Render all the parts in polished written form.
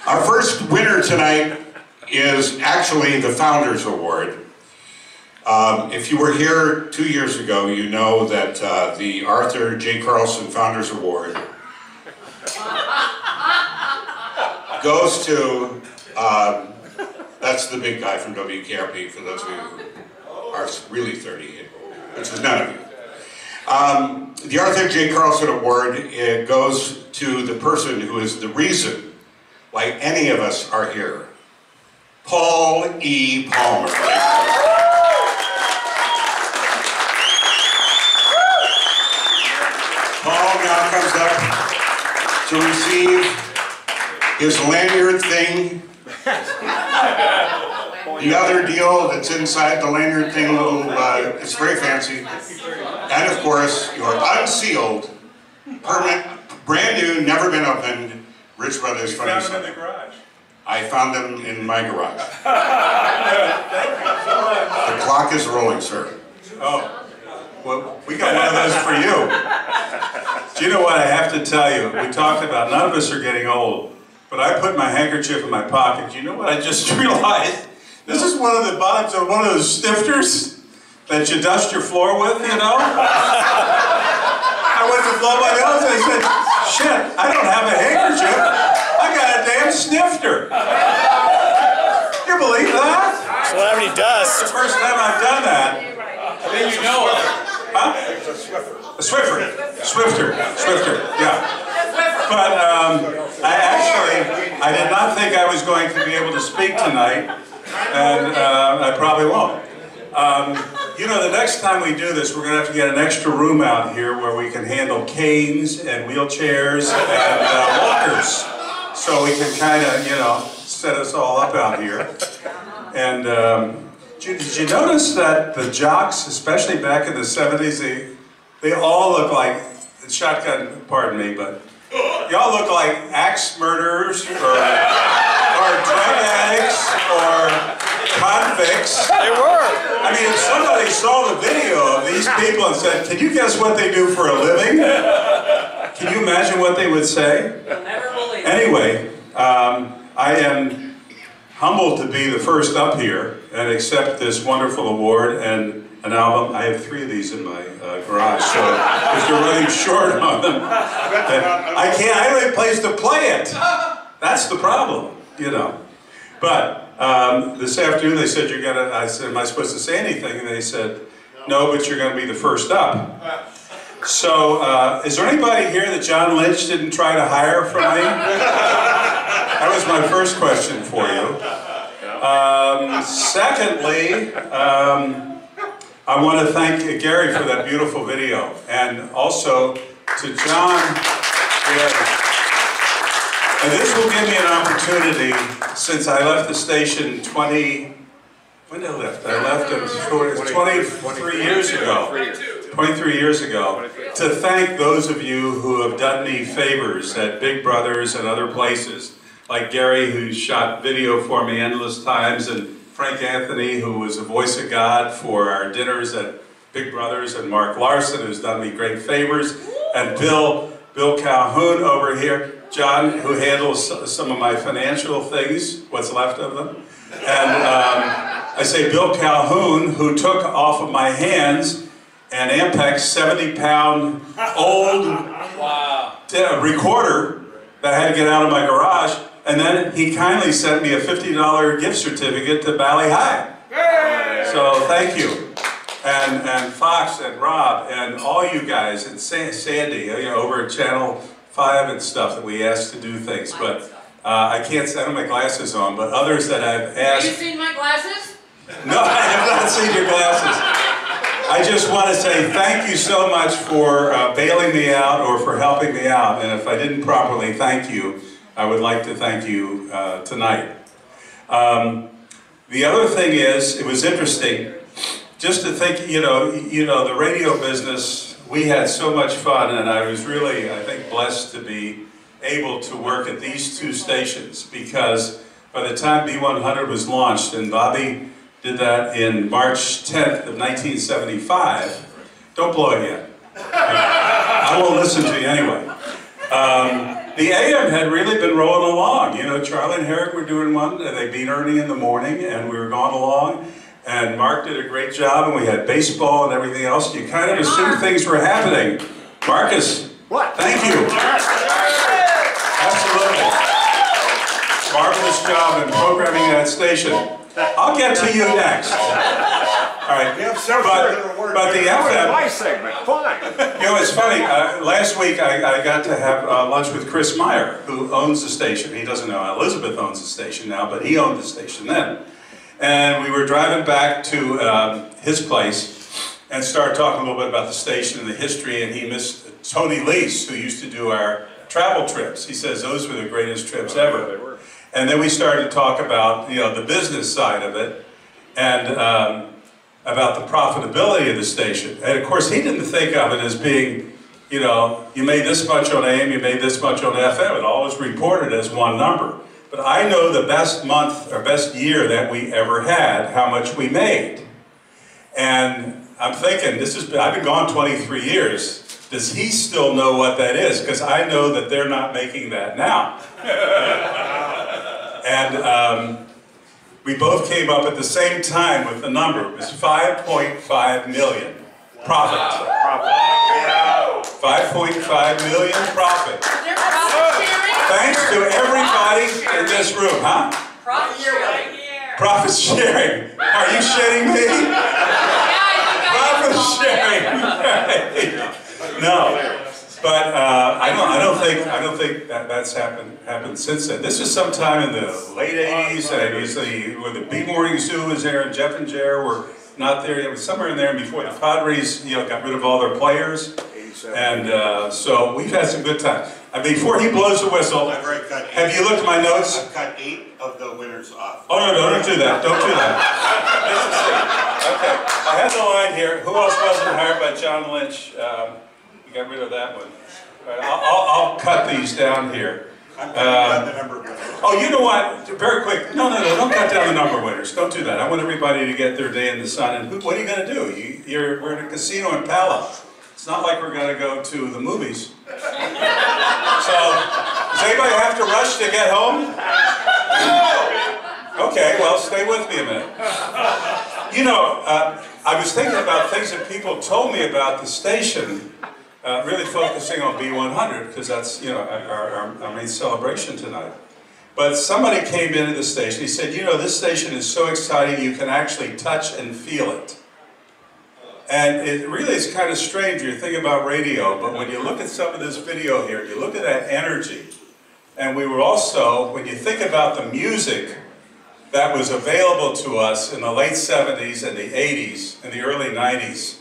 Our first winner tonight is actually the Founders Award. If you were here 2 years ago, you know that the Arthur J. Carlson Founders Award goes to, that's the big guy from WKRP, for those of you who are really 30, which is none of you. The Arthur J. Carlson Award, it goes to the person who is the reason why any of us are here. Paul E. Palmer. Paul now comes up to receive his lanyard thing. The other deal that's inside the lanyard thing, it's very fancy. And of course, your unsealed, permanent, brand new, never been opened, Rich Brothers Funny. You found them in the garage. I found them in my garage. Thank you so much. The clock is rolling, sir. Oh, well, we got one of those for you. Do you know what I have to tell you? We talked about, none of us are getting old, but I put my handkerchief in my pocket. Do you know what I just realized? This is one of the bottoms of one of those stifters that you dust your floor with, you know? I went to blow my nose and I said, shit, I don't have a handkerchief. I got a damn snifter. Can you believe that? Celebrity dust. It's the first time I've done that. I think you know it. Huh? A Swifter, yeah. But I did not think I was going to be able to speak tonight, and I probably won't. You know, the next time we do this, we're going to have to get an extra room out here where we can handle canes and wheelchairs and walkers. So we can kind of, you know, set us all up out here. And did you notice that the jocks, especially back in the 70s, they all look like, shotgun, pardon me, but they all look like axe murderers or drug addicts or convicts. They were. I mean, if somebody saw the video of these people and said, can you guess what they do for a living? Can you imagine what they would say? You'll never believe it. Anyway, I am humbled to be the first up here and accept this wonderful award and an album. I have 3 of these in my garage, so if you're running short on them, I don't have a place to play it. That's the problem, you know. But this afternoon they said, you're gonna, I said, am I supposed to say anything? And they said, no, but you're gonna be the first up. So, is there anybody here that John Lynch didn't try to hire from me? That was my first question for you. Secondly, I want to thank Gary for that beautiful video, and also to John. And this will give me an opportunity, since I left the station when did I left? I left it 23 years ago. 23 years ago, to thank those of you who have done me favors at Big Brothers and other places, like Gary, who shot video for me endless times, and Frank Anthony, who was a voice of God for our dinners at Big Brothers, and Mark Larson, who's done me great favors, and Bill Calhoun over here, John, who handles some of my financial things, what's left of them, and I say Bill Calhoun, who took off of my hands an Ampex 70-pound old recorder that I had to get out of my garage, and then he kindly sent me a $50 gift certificate to Valley High. So thank you. And Fox and Rob and all you guys and Sandy, you know, over at Channel 5 and stuff that we asked to do things. But I can't, I don't have my glasses on, but others that I've asked. Have you seen my glasses? No, I have not seen your glasses. I just want to say thank you so much for bailing me out or for helping me out. And if I didn't properly thank you, I would like to thank you tonight. The other thing is, it was interesting just to think, you know, the radio business, we had so much fun, and I was really, I think, blessed to be able to work at these 2 stations, because by the time B100 was launched, and Bobby did that in March 10th of 1975. Don't blow it yet. I won't listen to you anyway. the AM had really been rolling along. You know, Charlie and Herrick were doing one, and they beat Ernie in the morning, and we were going along. And Mark did a great job, and we had baseball and everything else. You kind of assumed things were happening. Marcus, what? Thank you. Absolutely. Marvelous job in programming that station. I'll get to you next. All right. But the FM. My segment, fine. You know, it's funny. Last week I got to have lunch with Chris Meyer, who owns the station. He doesn't know Elizabeth owns the station now, but he owned the station then. And we were driving back to his place and started talking a little bit about the station and the history. And he missed Tony Lease, who used to do our travel trips. He says those were the greatest trips ever. And then we started to talk about, you know, the business side of it and about the profitability of the station. And of course, he didn't think of it as being, you know, you made this much on AM, you made this much on FM. It always reported as one number. But I know the best month or best year that we ever had, how much we made. And I'm thinking, I've been gone 23 years. Does he still know what that is? Because I know that they're not making that now. And we both came up at the same time with the number. It was 5.5 million profit. 5.5 million profit. Thanks to everybody in this room, huh? Profit sharing. Profit sharing. Are you shitting me? Profit sharing. No, but I don't think that's happened since then. This is sometime in the late '80s, and usually when the B Morning Zoo was there, and Jeff and Jer were not there. It was somewhere in there before the Padres, you know, got rid of all their players, and so we've had some good times. And before he blows the whistle, have you looked at my notes? I've cut 8 of the winners off. Oh no, don't do that. Don't do that. Okay, I had the line here. Who else wasn't hired by John Lynch? We got rid of that one. All right, I'll cut these down here. I'm cutting down the number of winners. Oh, you know what? Very quick. No, don't cut down the number of winners. Don't do that. I want everybody to get their day in the sun. And what are you going to do? We're in a casino in Palo. It's not like we're going to go to the movies. So, does anybody have to rush to get home? No! Okay, well, stay with me a minute. You know, I was thinking about things that people told me about the station, really focusing on B100, because that's, you know, our main celebration tonight. But somebody came into the station, he said, you know, this station is so exciting you can actually touch and feel it. And it really is kind of strange when you think about radio, but when you look at some of this video here, you look at that energy. And we were also, when you think about the music that was available to us in the late 70s and the 80s and the early 90s,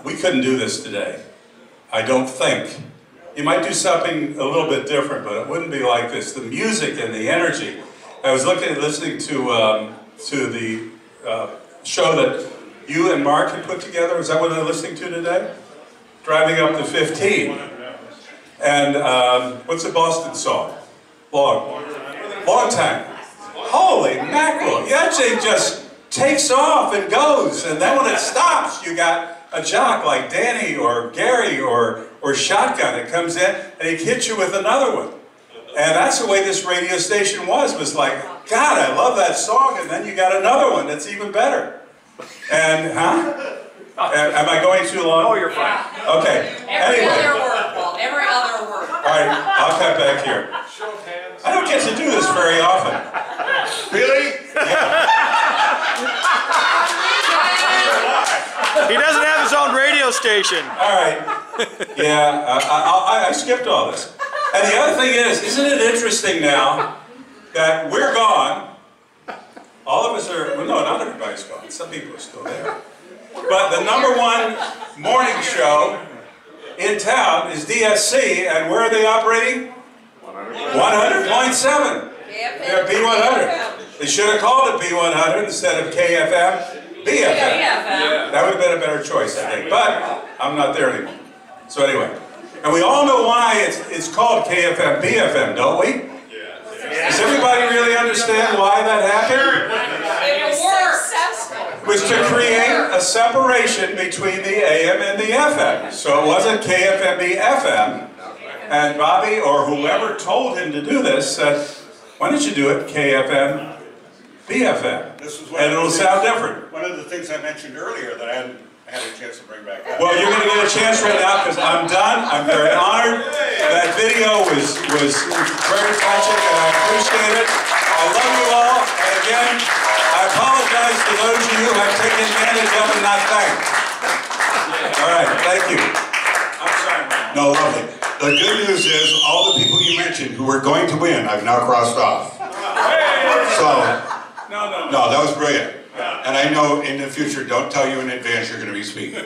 we couldn't do this today. I don't think. You might do something a little bit different, but it wouldn't be like this. The music and the energy. I was listening to the show that you and Mark had put together. Is that what I'm listening to today? Driving Up to 15. And what's the Boston song? Long Time. Holy mackerel. That thing just takes off and goes. And then when it stops, you got a jock like Danny or Gary or Shotgun that comes in and he hits you with another one. And that's the way this radio station was like, God, I love that song. And then you got another one that's even better. And, huh? Am I going too long? Oh, you're fine. Okay. Every Anyway. other word, Paul. Every other word. All right, I'll cut back here. I don't get to do this very often. Really? He doesn't have his own radio station. All right. Yeah, I skipped all this. And the other thing is, isn't it interesting now that we're gone? All of us are, well, no, not everybody's gone. Some people are still there. But the #1 morning show in town is DSC, and where are they operating? 100.7. They're B100. They should have called it B100 instead of KFM, BFM. That would have been a better choice, I think. But I'm not there anymore. So anyway, and we all know why it's called KFM, BFM, don't we? Does everybody really understand why that happened? It was successful. It was to create a separation between the AM and the FM. So it wasn't KFMB FM. And Bobby, or whoever told him to do this, said, why don't you do it KFM, BFM? And it'll sound different. One of the things I mentioned earlier that I hadn't had a chance to bring back up. Well, you're going to get a chance right now because I'm done. I'm very honored. That video was very touching and I appreciate it. I love you all. And again, I apologize to those of you who have taken advantage of and not thanked. All right, thank you. I'm sorry, man. No, lovely. The good news is all the people you mentioned who were going to win, I've now crossed off. So, no, that was brilliant. And I know in the future, don't tell you in advance you're going to be speaking.